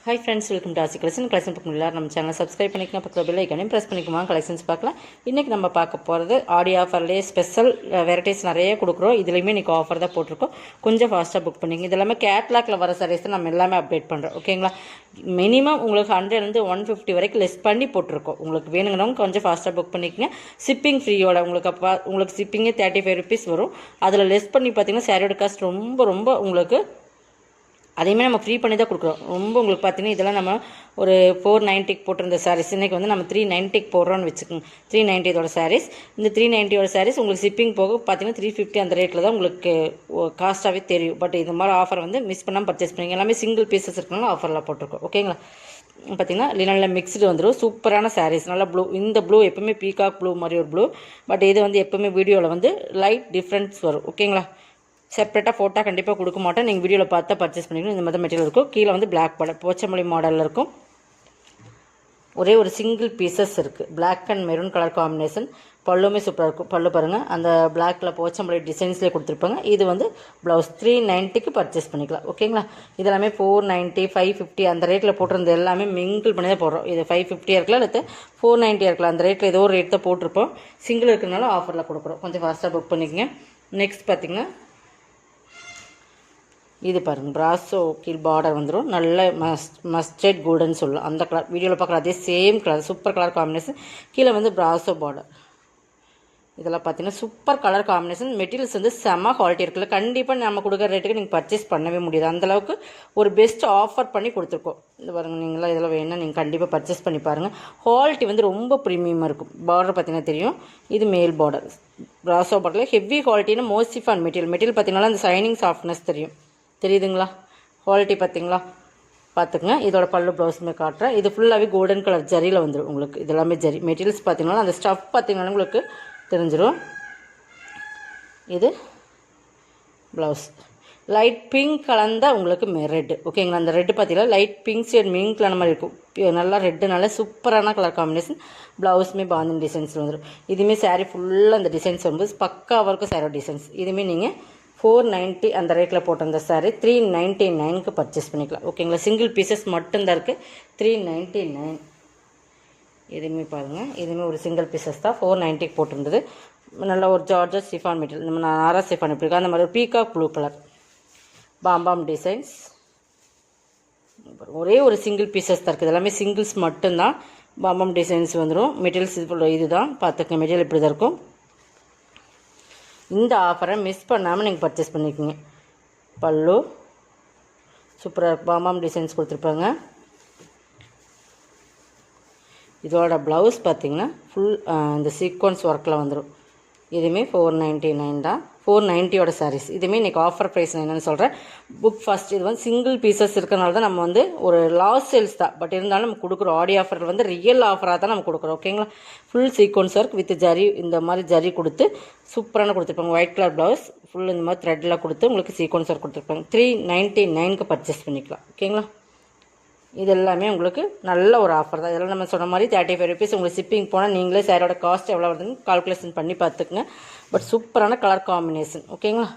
Hi friends, welcome to Asi Collection. Collection பார்க்கணும் நம்ம சேனலை சப்ஸ்கிரைப் பண்ணிக்கலாம், பக்கத்தில் பெல் ஐக்கானையும் ப்ரெஸ் பண்ணிக்குமா கலெக்ஷன்ஸ் பார்க்கலாம். இன்றைக்கி நம்ம பார்க்க போகிறது ஆடி ஆஃபர்லேயே ஸ்பெஷல் வெரைட்டிஸ் நிறைய கொடுக்குறோம். இதுலேயுமே இன்றைக்கி ஆஃபர் தான் போட்டிருக்கோம். கொஞ்சம் ஃபாஸ்ட்டாக புக் பண்ணிங்க. இது எல்லாமே கேட்லாகில் வர சாரீஸ் தான் நம்ம எல்லாமே அப்டேட் பண்ணுறோம். ஓகேங்களா? மினிமம் உங்களுக்கு 100 150 வரைக்கும் லெஸ் பண்ணி போட்டிருக்கோம். உங்களுக்கு வேணுங்கிறவங்க கொஞ்சம் ஃபாஸ்ட்டாக புக் பண்ணிக்கங்க. ஷிப்பிங் ஃப்ரீயோட உங்களுக்கு ஷிப்பிங்கே 35 rupees வரும். அதில் லெஸ் பண்ணி பார்த்தீங்கன்னா சாரியோட காஸ்ட் ரொம்ப உங்களுக்கு அதையுமே நம்ம ஃப்ரீ பண்ணி தான் கொடுக்குறோம். ரொம்ப உங்களுக்கு பார்த்தீங்கன்னா இதெல்லாம் நம்ம ஒரு 490 போட்டிருந்த சாரீஸ் இன்றைக்கி வந்து நம்ம 390 போடுறோன்னு வச்சுக்கோங்க. 390 இதோட சாரீஸ். இந்த 390 சாரீஸ் உங்களுக்கு ஷிப்பிங் போக பார்த்தீங்கன்னா 350 அந்த ரேட்டில் தான் உங்களுக்கு காஸ்ட்டாகவே தெரியும். பட் இந்த மாதிரி ஆஃபர் வந்து மிஸ் பண்ணாமல் பர்ச்சேஸ் பண்ணிங்க. எல்லாமே சிங்கிள் பீசஸ் இருக்கனால ஆஃபரில் போட்டிருக்கோம். ஓகேங்களா? பார்த்திங்கன்னா லினனில் மிக்ஸ்டு வந்துடும். சூப்பரான சாரீஸ். நல்லா ப்ளூ. இந்த ப்ளூ எப்போவுமே பீகாக் ப்ளூ மாதிரி ஒரு ப்ளூ. பட் இது வந்து எப்போவுமே வீடியோவில் வந்து லைட் டிஃப்ரென்ஸ் வரும். ஓகேங்களா? செப்பரேட்டாக ஃபோட்டோ கண்டிப்பாக கொடுக்க மாட்டேன். நீங்கள் வீடியோவில் பார்த்தா பர்ச்சேஸ் பண்ணிக்கணும். இந்த மாதிரி மெட்டீரியல் இருக்கும். கீழே வந்து பிளாக் பார்டர் போச்சமல்லி மாடலில் இருக்கும். ஒரே ஒரு சிங்கிள் பீசஸ் இருக்குது. Black and maroon colour combination. பல்லுமே சூப்பராக இருக்கும். பல்லு பாருங்கள், அந்த பிளாக்கில் போச்சமல்லி டிசைன்ஸ்லேயே கொடுத்துருப்பாங்க. இது வந்து ப்ளவுஸ் 390க்கு பர்ச்சேஸ் பண்ணிக்கலாம். ஓகேங்களா? இதெல்லாமே 490 550 அந்த ரேட்டில் போட்டிருந்த எல்லாமே மிங்கிள் பண்ணி தான் போடுறோம். இது 550 இருக்கலாம், இல்லை 490 இருக்கலாம். அந்த ரேட்டில் ஏதோ ஒரு ரேட் தான் போட்டிருப்போம். சிங்கிள் இருக்கிறனால ஆஃபரில் கொடுக்குறோம். கொஞ்சம் ஃபாஸ்ட்டாக புக் பண்ணிக்கங்க. நெக்ஸ்ட் பார்த்திங்கன்னா இது பாருங்கள், பிராஸோ கீழ் பார்டர் வந்துடும். நல்ல மஸ்டர்ட் கோல்டுன்னு சொல்லலாம். அந்த கலர் வீடியோவில் பார்க்குற அதே same colour, super colour combination. கீழே வந்து பிராஸோ பார்டர். இதெல்லாம் பார்த்தீங்கன்னா சூப்பர் கலர் காம்பினேஷன். மெட்டீரியல்ஸ் வந்து செம்ம குவாலிட்டி இருக்குல்ல. கண்டிப்பாக நம்ம கொடுக்குற ரேட்டுக்கு நீங்கள் பர்ச்சேஸ் பண்ணவே முடியாது. அந்தளவுக்கு ஒரு பெஸ்ட் ஆஃபர் பண்ணி கொடுத்துருக்கோம். இது பாருங்கள், நீங்களாம் இதெல்லாம் வேணும்னா நீங்கள் கண்டிப்பாக பர்ச்சேஸ் பண்ணி பாருங்கள். குவாலிட்டி வந்து ரொம்ப ப்ரீமியமாக இருக்கும். பார்டர் பார்த்தீங்கன்னா தெரியும். இது மேல் பார்டர். பிராஸோ பார்டரில் ஹெவி குவாலிட்டின்னு மோஸ்டிஃபான் மெட்டீரியல் பார்த்தீங்கன்னா அந்த சைனிங் சாஃப்ட்னஸ் தெரியும். தெரியுதுங்களா? குவாலிட்டி பார்த்தீங்களா? பார்த்துக்குங்க. இதோட பல்லு ப்ளவுஸுமே காட்டுறேன். இது ஃபுல்லாகவே கோல்டன் கலர் ஜரியில் வந்துடும் உங்களுக்கு. இது எல்லாமே ஜரி மெட்டீரியல்ஸ் பார்த்தீங்கன்னா அந்த ஸ்டஃப் பார்த்தீங்கன்னா உங்களுக்கு தெரிஞ்சிடும். இது ப்ளவுஸ் லைட் பிங்க் கலந்த உங்களுக்கு ரெட்டு. ஓகேங்களா? அந்த ரெட்டு பார்த்தீங்கன்னா light pink shade mink colour மாதிரி இருக்கும். நல்லா ரெட்டு நல்ல சூப்பரான கலர் காம்பினேஷன். ப்ளவுஸுமே பாந்தின் டிசைன்ஸில் வந்துடும். இதுவுமே சாரீ ஃபுல்லாக அந்த டிசைன்ஸ் வரும்போது பக்காவாக இருக்கும். சாரோ டிசைன்ஸ் இதுவுமே நீங்கள் 490 அந்த ரேட்டில் போட்டிருந்த சாரீ 399க்கு பர்ச்சேஸ் பண்ணிக்கலாம். ஓகேங்களா? சிங்கிள் பீசஸ் மட்டும்தான் இருக்குது. 399. இதுவுமே பாருங்கள், இதுவுமே ஒரு சிங்கிள் பீசஸ் தான். 490க்கு போட்டிருந்தது. நல்ல ஒரு ஜார்ஜஸ் சிஃபான் மெட்டீரியல். நம்ம நாரா சிஃபான் எப்படி இருக்கா அந்த மாதிரி ஒரு peacock blue colour pom-pom designs. ஒரே ஒரு சிங்கிள் பீசஸ் தான் இருக்குது. எல்லாமே சிங்கிள்ஸ் மட்டும்தான். பாம்பாம் டிசைன்ஸ் வந்துடும். மெட்டீரியல்ஸ் இது தான் பார்த்துக்க. மெட்டீரியல் இப்படி தான் இருக்கும். இந்த ஆஃபரை மிஸ் பண்ணாமல் நீங்கள் பர்ச்சேஸ் பண்ணிக்கோங்க. பல்லு சூப்பராக பாமாம் டிசைன்ஸ் கொடுத்துருப்பாங்க. இதோட ப்ளவுஸ் பார்த்திங்கன்னா ஃபுல் இந்த சீக்வன்ஸ் ஒர்க்கில் வந்துடும். இதுவுமே 499 தான். 490யோட சாரீஸ். இதுவுமே இன்றைக்கி ஆஃபர் ப்ரைஸ் என்னென்னு சொல்கிறேன். Book first. இது வந்து சிங்கிள் பீசஸ் இருக்கிறனால தான் நம்ம வந்து ஒரு லாஸ் சேல்ஸ் தான். பட் இருந்தாலும் நம்ம கொடுக்குறோம். ஆடி ஆஃபர் வந்து ரியல் ஆஃபராக தான் நம்ம கொடுக்குறோம். ஓகேங்களா? Full sequence work with zari, இந்த மாதிரி ஜரி கொடுத்து சூப்பரான கொடுத்துருப்பாங்க. ஒயிட் கலர் ப்ளவுஸ் ஃபுல் இந்த மாதிரி த்ரெட்டில் கொடுத்து உங்களுக்கு சீக்வன்ஸ் ஒர்க் கொடுத்துருப்பாங்க. 399க்கு பர்ச்சேஸ் பண்ணிக்கலாம். ஓகேங்களா? இது எல்லாமே உங்களுக்கு நல்ல ஒரு ஆஃபர் தான். இதெல்லாம் நம்ம சொன்ன மாதிரி 35 rupees உங்களுக்கு ஷிப்பிங் போனால் நீங்களே சாரோட காஸ்ட் எவ்வளோ வருதுன்னு கால்குலேஷன் பண்ணி பார்த்துக்குங்க. பட் சூப்பரான கலர் காம்பினேஷன். ஓகேங்களா?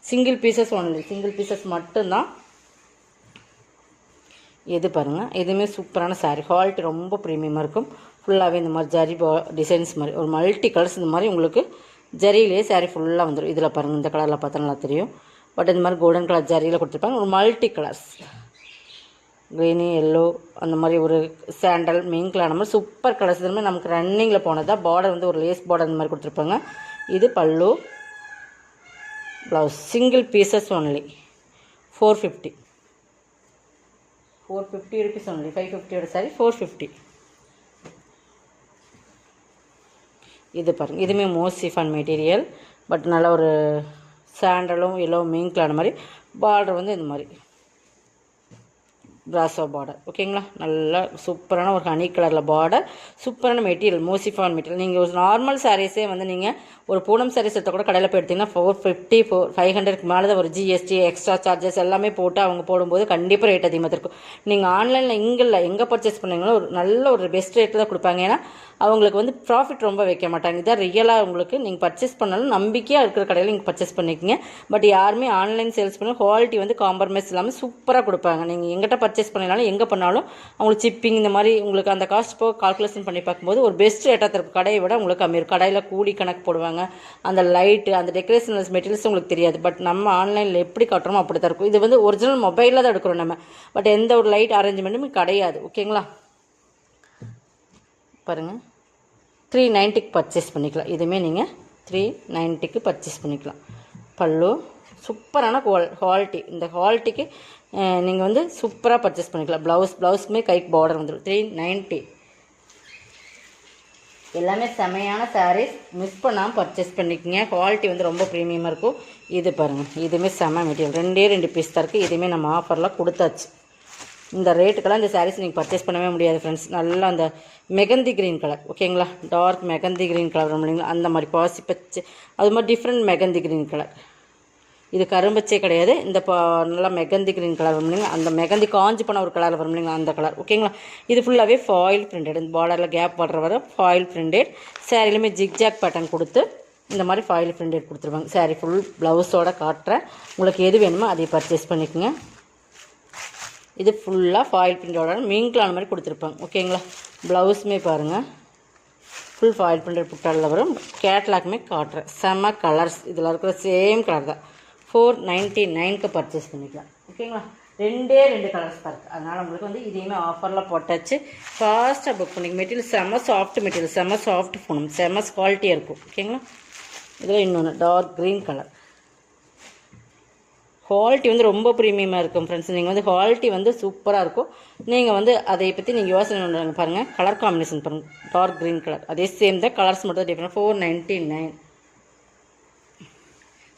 Single pieces only. Single pieces மட்டும்தான். இது பாருங்கள், இதுவுமே சூப்பரான சாரீ. குவாலிட்டி ரொம்ப ப்ரீமியமாக இருக்கும். ஃபுல்லாகவே இந்த மாதிரி ஜரி டிசைன்ஸ் மாதிரி ஒரு மல்டி கலர்ஸ் இந்த மாதிரி உங்களுக்கு ஜரியிலே சாரீ ஃபுல்லாக வந்துடும். இதில் பாருங்கள், இந்த கலரில் பார்த்தா நல்லா தெரியும். பட் இந்த மாதிரி கோல்டன் கலர் ஜரியில் கொடுத்துருப்பாங்க. ஒரு மல்டி கலர்ஸ் க்ரீனு எல்லோ அந்த மாதிரி ஒரு சாண்டல் மிங்க்லான மாதிரி சூப்பர் கலர்ஸ். இதுமாதிரி நமக்கு ரன்னிங்கில் போனதா. பார்டர் வந்து ஒரு லேஸ் பார்டர் அந்த மாதிரி கொடுத்துருப்பாங்க. இது பல்லு blouse. Single pieces only 450. 450 rupees only. 550யோட சாரி 450. இது பாருங்கள், இதுவுமே மோஸ்டிஃபான் மெட்டீரியல். பட் நல்ல ஒரு சாண்டலும் எல்லோ மிங்க்லான மாதிரி. பார்டர் வந்து இந்த மாதிரி பிராஸோ பார்டர். ஓகேங்களா? நல்லா சூப்பரான ஒரு ஹனி கலரில் பார்டர். சூப்பரான மெட்டீரியல் மோசிஃபான் மெட்டீரியல். நீங்கள் ஒரு நார்மல் சாரீஸே வந்து நீங்கள் ஒரு பூனம் சாரீஸ் எடுத்த கூட கடையில் போய் எடுத்திங்கன்னா 450 500க்கு மேலே தான் ஒரு ஜிஎஸ்டி எக்ஸ்ட்ரா சார்ஜஸ் எல்லாமே போட்டு அவங்க போடும்போது கண்டிப்பாக ரேட் அதிகமாக இருக்கும். நீங்கள் ஆன்லைனில் எங்கே பர்ச்சேஸ் பண்ணீங்களோ ஒரு நல்ல ஒரு பெஸ்ட் ரேட்டு தான் கொடுப்பாங்க. ஏன்னா அவங்களுக்கு வந்து ப்ராஃபிட் ரொம்ப வைக்க மாட்டாங்க. இதான் ரியலாக உங்களுக்கு நீங்கள் பர்ச்சேஸ் பண்ணாலும் நம்பிக்கையாக இருக்கிற கடையில் நீங்கள் பர்ச்சேஸ் பண்ணிக்கோங்க. பட் யாருமே ஆன்லைன் சேல்ஸ் பண்ண குவாலிட்டி வந்து காம்ப்ரமைஸ் இல்லாமல் சூப்பராக கொடுப்பாங்க. நீங்கள் எங்கிட்ட பர்ச்சேஸ் பண்ணினாலும் எங்கே பண்ணாலும் உங்களுக்கு சிப்பிங் இந்த மாதிரி உங்களுக்கு அந்த காஸ்ட் போக கால்குலேஷன் பண்ணி பார்க்கும்போது ஒரு பெஸ்ட் ரேட்டாக இருக்கும். கடையை விட உங்களுக்கு கம்மி இருக்கும். கடையில் கூலி கணக்கு போடுவாங்க, அந்த லைட்டு அந்த டெக்கரேஷன் மெட்டீரியல்ஸ் உங்களுக்கு தெரியாது. பட் நம்ம ஆன்லைனில் எப்படி காட்டுறோமோ அப்படி தான் இருக்கும். இது வந்து ஒரிஜினல் மொபைலில் தான் எடுக்கிறோம் நம்ம, பட் எந்த ஒரு லைட் அரேஞ்ச்மெண்ட்டுமே கிடையாது. ஓகேங்களா, பாருங்கள் 390க்கு பர்ச்சேஸ் பண்ணிக்கலாம். இதுவுமே நீங்கள் 390க்கு பர்ச்சேஸ் பண்ணிக்கலாம். பல்லு சூப்பரான குவாலிட்டி. இந்த குவாலிட்டிக்கு நீங்கள் வந்து சூப்பராக பர்ச்சேஸ் பண்ணிக்கலாம். ப்ளவுஸுக்குமே கைக்கு பார்டர் வந்துடும். 390 எல்லாமே செமையான சாரீஸ். மிஸ் பண்ணாமல் பர்ச்சேஸ் பண்ணிக்கோங்க. குவாலிட்டி வந்து ரொம்ப ப்ரீமியமாக இருக்கும். இது பாருங்கள், இதுவுமே செம மெட்டீரியல். 2 பீஸ் தான் இருக்குது. இதுவுமே நம்ம ஆஃபரில் கொடுத்தாச்சு. இந்த ரேட்டுக்கெல்லாம் இந்த சாரீஸ் நீங்கள் பர்ச்சேஸ் பண்ணவே முடியாது ஃப்ரெண்ட்ஸ். நல்லா அந்த மெகந்தி க்ரீன் கலர், ஓகேங்களா, டார்க் மெகந்தி க்ரீன் கலர் இல்லைங்களா, அந்த மாதிரி பாசி பச்சை, அது மாதிரி டிஃப்ரெண்ட் மெகந்தி க்ரீன் கலர். இது கரும்பச்சே கிடையாது. இந்த நல்லா மெகந்தி க்ரீன் கலர் வரும் இல்லைங்களா, அந்த மெகந்தி காஞ்சி பண்ண ஒரு கலர் வரும் இல்லைங்களா, அந்த கலர். ஓகேங்களா, இது ஃபுல்லாகவே ஃபாயில் பிரிண்டட். இந்த பார்டரில் கேப் பார்டர் வர ஃபாயில் பிரிண்டட். சாரிலுமே ஜிக்ஜாக் பேட்டர்ன் கொடுத்து இந்த மாதிரி ஃபாயில் பிரிண்டட் கொடுத்துருவாங்க. சாரி ஃபுல் ப்ளவுஸோடு காட்டுறேன். உங்களுக்கு எது வேணுமோ அதை பர்ச்சேஸ் பண்ணிக்கோங்க. இது ஃபுல்லாக ஃபாயில் பிரிண்டோட மீன்களான மாதிரி கொடுத்துருப்பாங்க. ஓகேங்களா, ப்ளவுஸுமே பாருங்கள் ஃபுல் ஃபாயில் பிரிண்டட் புட்டாலில் வரும். கேட்லாக்குமே காட்டுறேன். செம்ம கலர்ஸ். இதில் இருக்கிற சேம் கலர் தான். 499க்கு பர்ச்சேஸ் பண்ணிக்கலாம். ஓகேங்களா, 2 கலர்ஸ் தான் இருக்குது. அதனால் உங்களுக்கு வந்து இதையுமே ஆஃபரில் போட்டாச்சு. ஃபாஸ்ட்டாக புக் பண்ணிக்க. மெட்டீரியல் செம்ம சாஃப்ட் மெட்டீரியல், செம்ம சாஃப்ட் ஃபோனும், செம்ம குவாலிட்டியாக இருக்கும். ஓகேங்களா, இதில் இன்னொன்று டார்க் க்ரீன் கலர். குவாலிட்டி வந்து ரொம்ப ப்ரீமியமாக இருக்கும் ஃப்ரெண்ட்ஸ். நீங்கள் வந்து குவாலிட்டி வந்து சூப்பராக இருக்கும். நீங்கள் வந்து அதை பற்றி நீங்கள் யோசனை பண்ணுறாங்க பாருங்கள். கலர் காம்பினேஷன் பாருங்கள், டார்க் க்ரீன் கலர். அதே சேம் தான், கலர்ஸ் மட்டும் டிஃப்ரெண்ட். 499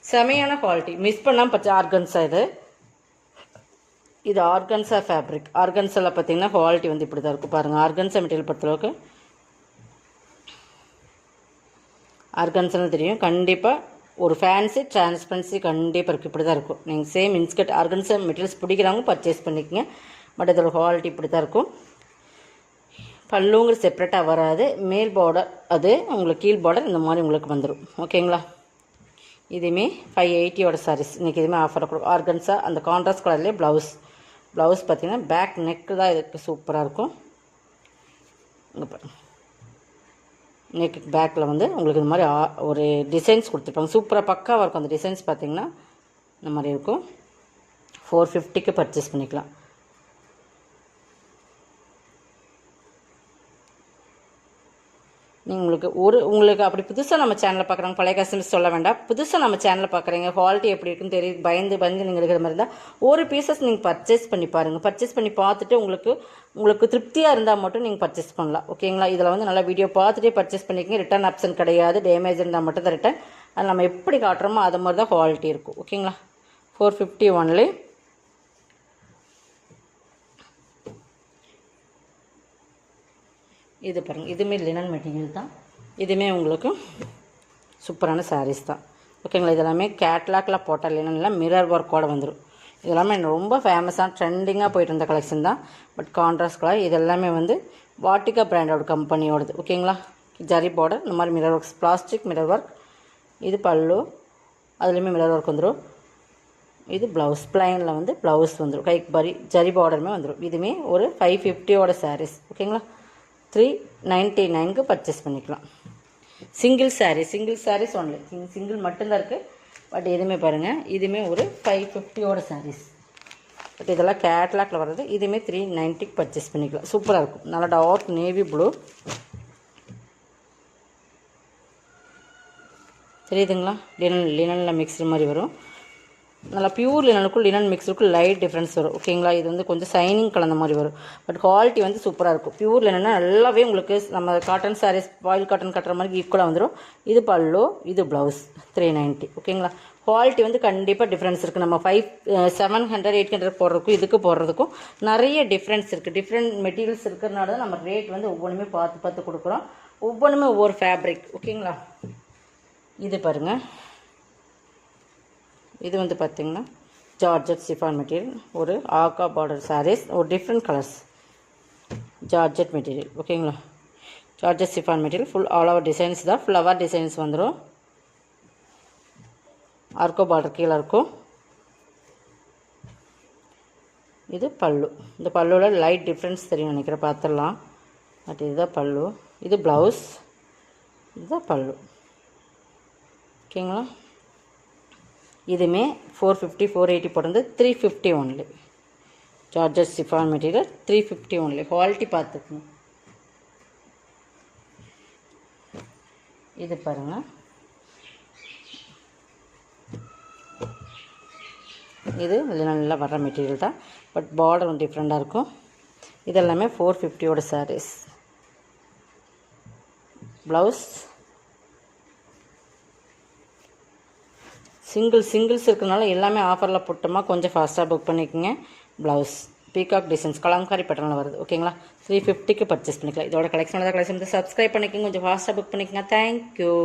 செமையான குவாலிட்டி. மிஸ் பண்ணாமல் பச்சை ஆர்கன்ஸா. இது ஆர்கன்ஸா ஃபேப்ரிக். ஆர்கன்ஸாவில் பார்த்தீங்கன்னா குவாலிட்டி வந்து இப்படி தான் இருக்கும் பாருங்கள். ஆர்கன்ஸா மெட்டீரியல் பொறுத்தளவுக்கு ஆர்கன்ஸான்னு தெரியும். கண்டிப்பாக ஒரு ஃபேன்சி டிரான்ஸ்பரன்சி கண்டிப்பாக இருக்குது. இப்படி தான் இருக்கும். நீங்கள் சேம் இன்ஸ்கர்ட் ஆர்கன்ஸா மெட்டீரியல்ஸ் பிடிக்கிறவங்க பர்ச்சேஸ் பண்ணிக்கோங்க. பட் இதோட குவாலிட்டி இப்படி தான் இருக்கும். பல்லுங்கிற செப்ரேட்டாக வராது. மேல் பார்டர் அது உங்களுக்கு கீழ் பார்டர் இந்த மாதிரி உங்களுக்கு வந்துடும். ஓகேங்களா, இதுவுமே 580யோட சாரீஸ். இன்றைக்கி இதுவுமே ஆஃபர் கொடுக்கும். ஆர்கன்ஸா அந்த கான்ட்ராஸ்ட் கலர்லேயே ப்ளவுஸ் பார்த்திங்கன்னா பேக் நெக்கு தான் இதுக்கு சூப்பராக இருக்கும். இங்கே பாருங்கள், நெக்கு பேக்கில் வந்து உங்களுக்கு இந்த மாதிரி ஒரு டிசைன்ஸ் கொடுத்துருப்பாங்க. சூப்பராக பக்காவாக இருக்கும். அந்த டிசைன்ஸ் பார்த்திங்கன்னா இந்த மாதிரி இருக்கும். 450க்கு பர்ச்சேஸ் பண்ணிக்கலாம். உங்களுக்கு அப்படி புதுசாக நம்ம சேனலில் பார்க்குறாங்க, பழைய கஸ்டமர்ஸ் சொல்ல வேண்டாம். புதுசாக நம்ம சேனலில் பார்க்குறீங்க, குவாலிட்டி எப்படி இருக்குன்னு தெரியும், பயந்து நீங்கள் இருக்கிற மாதிரி இருந்தால் ஒரு பீசஸ் நீங்கள் பர்ச்சேஸ் பண்ணி பாருங்கள். பர்ச்சேஸ் பண்ணி பார்த்துட்டு உங்களுக்கு திருப்தியாக இருந்தால் மட்டும் நீங்கள் பர்ச்சேஸ் பண்ணலாம். ஓகேங்களா, இதில் வந்து நல்லா வீடியோ பார்த்துட்டே பர்ச்சேஸ் பண்ணிக்கங்க. ரிட்டர்ன் ஆப்ஷன் கிடையாது. டேமேஜ் இருந்தால் மட்டும் தான் ரிட்டர்ன். அது நம்ம எப்படி காட்டுறோமோ அது மாதிரி தான் குவாலிட்டி இருக்கும். ஓகேங்களா, 450 ஒன்லி. இது பாருங்கள், இதுவுமே லினன் மெட்டீரியல் தான். இதுவுமே உங்களுக்கு சூப்பரான சாரீஸ் தான். ஓகேங்களா, இதெல்லாமே கேட்லாக்கில் போட்ட லினனில் மிரர் ஒர்க்கோடு வந்துடும். இதெல்லாமே ரொம்ப ஃபேமஸாக ட்ரெண்டிங்காக போயிட்டு இருந்த கலெக்ஷன் தான். But contrast colour. இது எல்லாமே வந்து வாட்டிகா பிராண்டோட கம்பெனியோடது. ஓகேங்களா, ஜரி பார்டர் இந்த மாதிரி mirror works, plastic mirror work. இது பல்லு, அதுலேயுமே மிரர் ஒர்க் வந்துடும். இது ப்ளவுஸ், பிளைனில் வந்து ப்ளவுஸ் வந்துடும். கைக்கு ஜரி பார்டருமே வந்துடும். இதுவுமே ஒரு 550யோட சாரீஸ். ஓகேங்களா, 399க்கு பர்ச்சேஸ் பண்ணிக்கலாம். Single sarees only. சிங்கிள் மட்டும்தான் இருக்குது. பட் எதுவுமே பாருங்கள், இதுவுமே ஒரு 550யோட சாரீஸ். பட் இதெல்லாம் கேட்லாக்கில் வர்றது. இதுவுமே 390க்கு பர்ச்சேஸ் பண்ணிக்கலாம். சூப்பராக இருக்கும். நல்லா டார்க் நேவி ப்ளூ தெரியுதுங்களா. லினனில் மிக்ஸ்டு மாதிரி வரும். நல்லா பியூர் லினனுக்கும் லினன் மிக்ஸுக்கும் லைட் டிஃப்ரென்ஸ் வரும். ஓகேங்களா, இது வந்து கொஞ்சம் சைனிங் கலந்த மாதிரி வரும். பட் குவாலிட்டி வந்து சூப்பராக இருக்கும். பியூர் லினன்னா நல்லாவே உங்களுக்கு நம்ம காட்டன் சாரீஸ் பாயில் காட்டன் கட்டுற மாதிரி ஈக்குவலாக வந்துடும். இது பல்லு, இது ப்ளவுஸ். 390. ஓகேங்களா, குவாலிட்டி வந்து கண்டிப்பாக டிஃப்ரென்ஸ் இருக்குது. நம்ம 700 800 போடுறதுக்கும் இதுக்கு போடுறதுக்கும் நிறைய டிஃப்ரென்ஸ் இருக்குது. டிஃப்ரெண்ட் மெட்டீரியல்ஸ் இருக்கிறதுனால தான் நம்ம ரேட் வந்து ஒவ்வொன்றுமே பார்த்து கொடுக்குறோம். ஒவ்வொன்றுமே ஒவ்வொரு ஃபேப்ரிக். ஓகேங்களா, இது பாருங்கள். இது வந்து பார்த்திங்கன்னா ஜார்ஜெட் சிஃபான் மெட்டீரியல். ஒரு ஆகா பார்டர் சாரீஸ், ஒரு டிஃப்ரெண்ட் கலர்ஸ். Georgette material. ஓகேங்களா, georgette chiffon material. Full all over designs தான். ஃப்ளவர் டிசைன்ஸ் வந்துடும். ஆர்கோ பார்டர் கீழே இருக்கும். இது பல்லு. இந்த பல்லுவில் லைட் டிஃப்ரென்ஸ் தெரியும் நினைக்கிறேன், பார்த்துடலாம். பட் இதுதான் பல்லு. இது ப்ளவுஸ், இதுதான் பல்லு. ஓகேங்களா? இதுவுமே 450 480 போடுறது 350 ஒன்லி. ஜார்ஜஸ் சிஃபான் மெட்டீரியல் 350 ஒன்லி. குவாலிட்டி பார்த்துக்கணும். இது பாருங்கள், இது நல்லா வர்ற மெட்டீரியல் தான். பட் பார்டர் வந்து டிஃப்ரெண்ட்டாக இருக்கும். இதெல்லாமே 450ஓட சாரீஸ். ப்ளவுஸ் சிங்கிள்ஸ் இருக்கிறனால எல்லாமே ஆஃபரில் போட்டோமா, கொஞ்சம் ஃபாஸ்ட்டாக புக் பண்ணிக்கோங்க. ப்ளவுஸ் பீகாக் டிசைன்ஸ் கலம்காரி பேட்டர்னில் வருது. ஓகேங்களா? 350க்கு பர்ச்சேஸ் பண்ணிக்கலாம். இதோட கலெக்ஷன் சப்ஸ்கிரைப் பண்ணிக்கோங்க, கொஞ்சம் ஃபாஸ்ட்டாக புக் பண்ணிக்கோங்க. தேங்க்யூ.